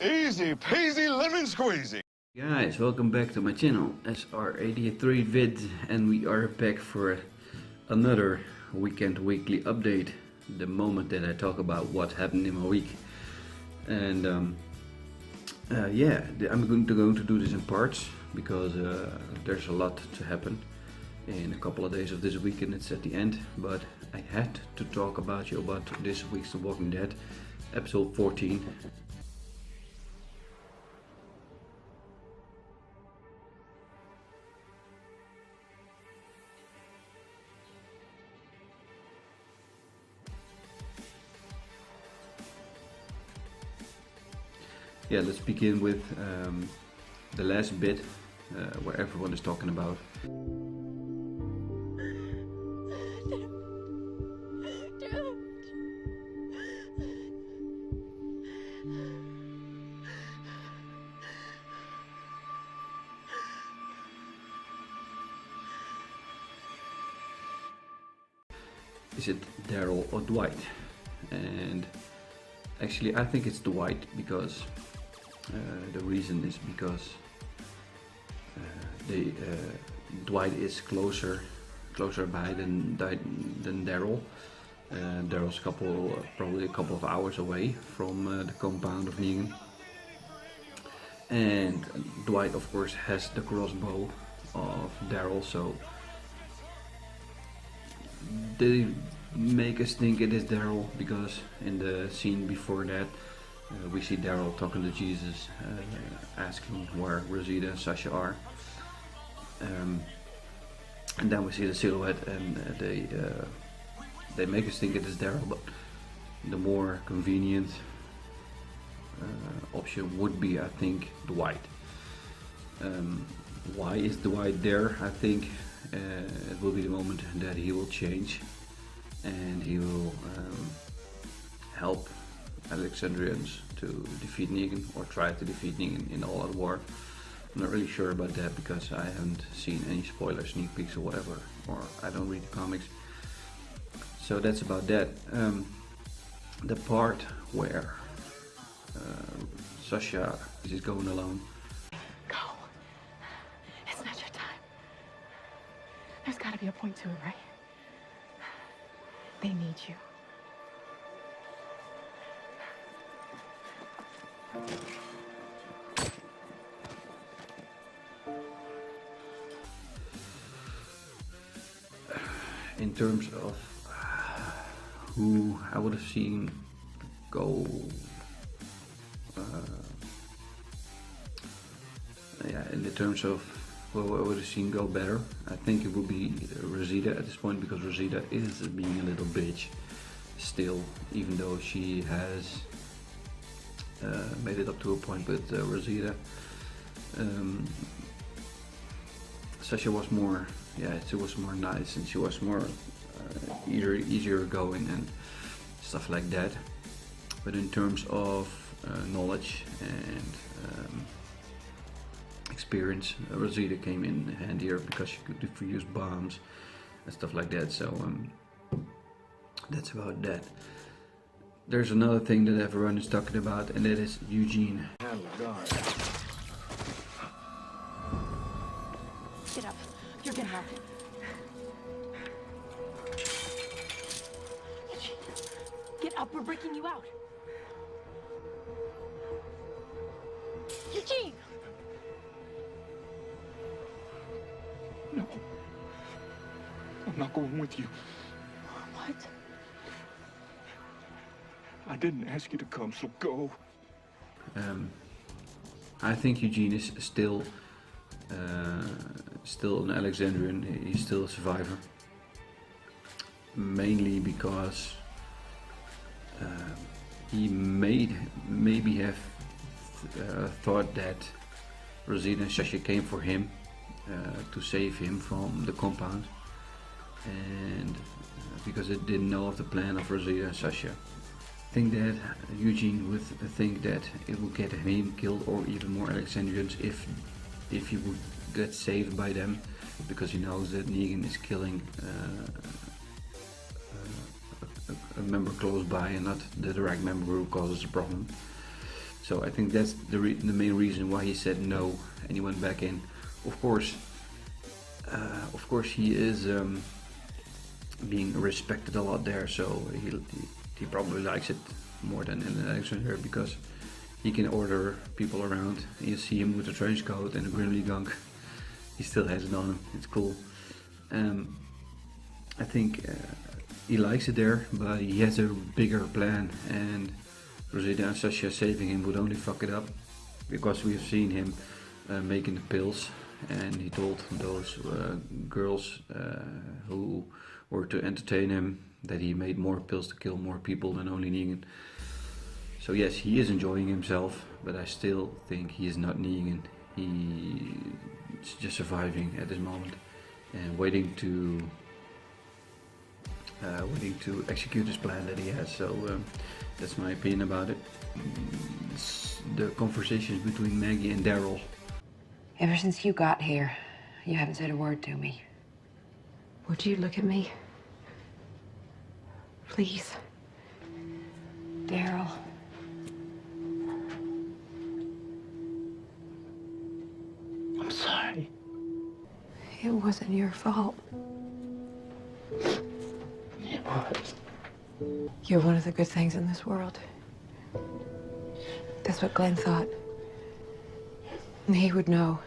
Easy peasy lemon squeezy. Guys, welcome back to my channel, SR83 vid, and we are back for another weekend weekly update. The moment that I talk about what happened in my week. And yeah, I'm going to do this in parts because there's a lot to happen in a couple of days of this week, and it's at the end. But I had to talk about this week's The Walking Dead, episode 14. Yeah, let's begin with the last bit where everyone is talking about. Is it Darryl or Dwight? And actually I think it's Dwight, because the reason is because Dwight is closer by than Darryl. Darryl's probably a couple of hours away from the compound of Negan, and Dwight of course has the crossbow of Darryl, so they make us think it is Darryl, because in the scene before that we see Darryl talking to Jesus, asking where Rosita and Sasha are, and then we see the silhouette, and they make us think it is Darryl, but the more convenient option would be, I think, Dwight. Why is Dwight there? I think it will be the moment that he will change, and he will help Alexandrians to defeat Negan, or try to defeat Negan in All Out War. I'm not really sure about that because I haven't seen any spoilers, sneak peeks or whatever, or I don't read the comics. So that's about that. The part where Sasha is going alone. Go. It's not your time. There's got to be a point to it, right? They need you. In terms of who I would have seen go, yeah, in the terms of who I would have seen go better, I think it would be Rosita at this point, because Rosita is being a little bitch still, even though she has made it up to a point with Rosita. Sasha was more, she was more nice, and she was more easier going and stuff like that. But in terms of knowledge and experience, Rosita came in handier because she could defuse bombs and stuff like that. So that's about that. There's another thing that everyone is talking about, and that is Eugene. Get up. You're gonna have to. Get up, we're breaking you out. Eugene! No. I'm not going with you. What? I didn't ask you to come, so go. I think Eugene is still an Alexandrian. He's still a survivor, mainly because he maybe have thought that Rosita and Sasha came for him to save him from the compound, and because it didn't know of the plan of Rosita and Sasha. I think that Eugene would think that it will get him killed, or even more Alexandrians, if he would get saved by them, because he knows that Negan is killing a member close by, and not the direct member who causes the problem. So I think that's the main reason why he said no and he went back in. Of course he is being respected a lot there, so he probably likes it more than in Alexander, because he can order people around. You see him with a trench coat and a Grimly gunk. He still has it on him. It's cool. I think he likes it there, but he has a bigger plan, and Rosita and Sasha saving him would only fuck it up, because we've seen him making the pills, and he told those girls who were to entertain him that he made more pills to kill more people than only Negan. So yes, he is enjoying himself, but I still think he is not Negan. He's just surviving at this moment and waiting to execute his plan that he has. So that's my opinion about it. The conversations between Maggie and Darryl. Ever since you got here, you haven't said a word to me. Would you look at me? Please. Darryl. I'm sorry. It wasn't your fault. It was. You're one of the good things in this world. That's what Glenn thought. And he would know.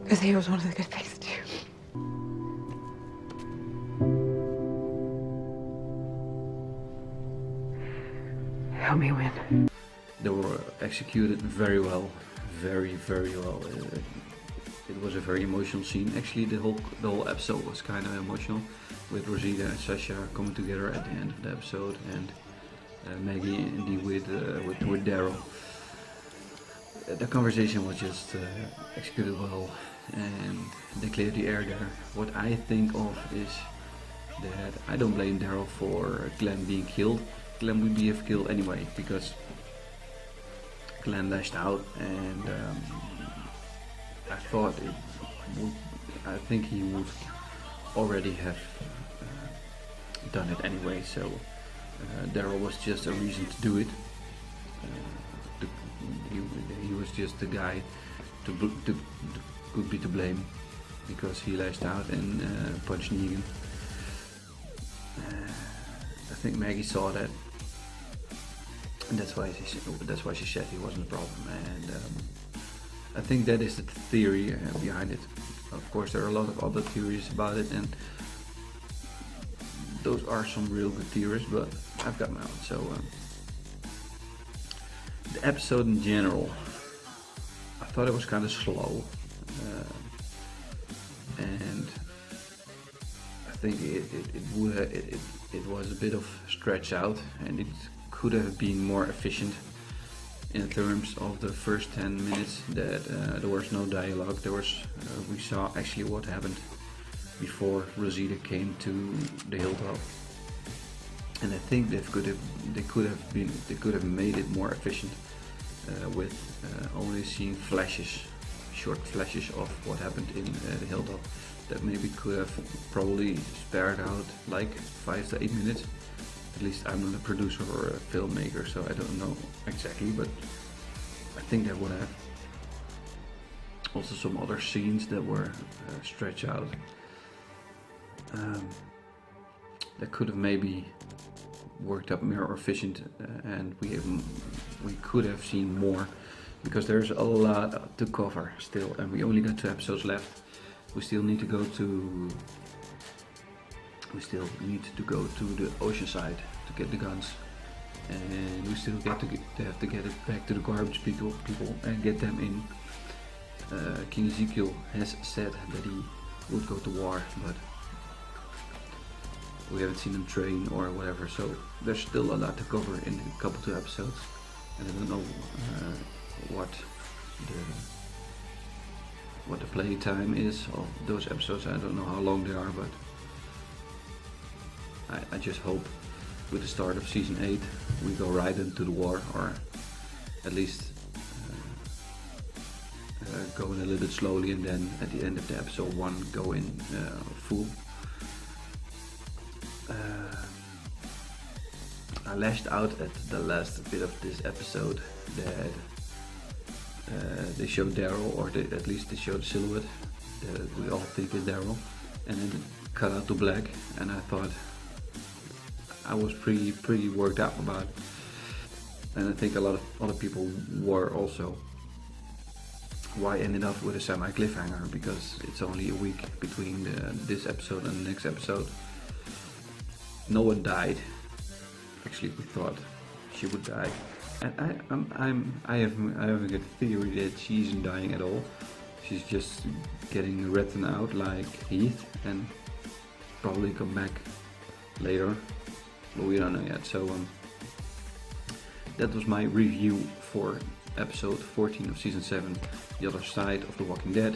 Because he was one of the good things too. Help me win. They were executed very well, very well. It was a very emotional scene. Actually, the whole episode was kind of emotional, with Rosita and Sasha coming together at the end of the episode, and Maggie indeed with Darryl. The conversation was just executed well, and they cleared the air there. What I think of is that I don't blame Darryl for Glenn being killed. Glenn would be killed anyway, because Glenn lashed out, and I think he would already have done it anyway. So Darryl was just a reason to do it. He was just the guy could be to blame, because he lashed out and punched Negan. I think Maggie saw that, and that's why she said he wasn't a problem. And I think that is the theory behind it. Of course, there are a lot of other theories about it, and those are some real good theories, but I've got my own. So the episode in general, I thought it was kind of slow, and I think it was a bit of stretch out, and it could have been more efficient in terms of the first 10 minutes. That there was no dialogue. We saw actually what happened before Rosita came to the hilltop, and I think they could have made it more efficient with only seeing short flashes of what happened in the hilltop. That maybe could have probably spared out like 5 to 8 minutes. At least I'm not a producer or a filmmaker, so I don't know exactly, but I think that would have. Also some other scenes that were stretched out. That could have maybe worked up more efficient, and we could have seen more, because there's a lot to cover still, and we only got 2 episodes left. We still need to go to the ocean side to get the guns, and we still have to get it back to the garbage people and get them in. King Ezekiel has said that he would go to war, but we haven't seen him train or whatever, so there's still a lot to cover in a couple 2 episodes, and I don't know what the play time is of those episodes. I don't know how long they are, but I just hope with the start of season 8 we go right into the war, or at least going a little bit slowly, and then at the end of the episode 1 go in full. I lashed out at the last bit of this episode that they showed Darryl, or at least they showed the silhouette that we all think is Darryl, and then it cut out to black, and I thought I was pretty worked out about it, and I think a lot of other people were also. Why ended up with a semi cliffhanger, because it's only a week between this episode and the next episode. No one died. Actually, we thought she would die, and I have a good theory that she isn't dying at all. She's just getting written out like Heath and probably come back later, but we don't know yet. So that was my review for episode 14 of season 7, The Other Side of The Walking Dead.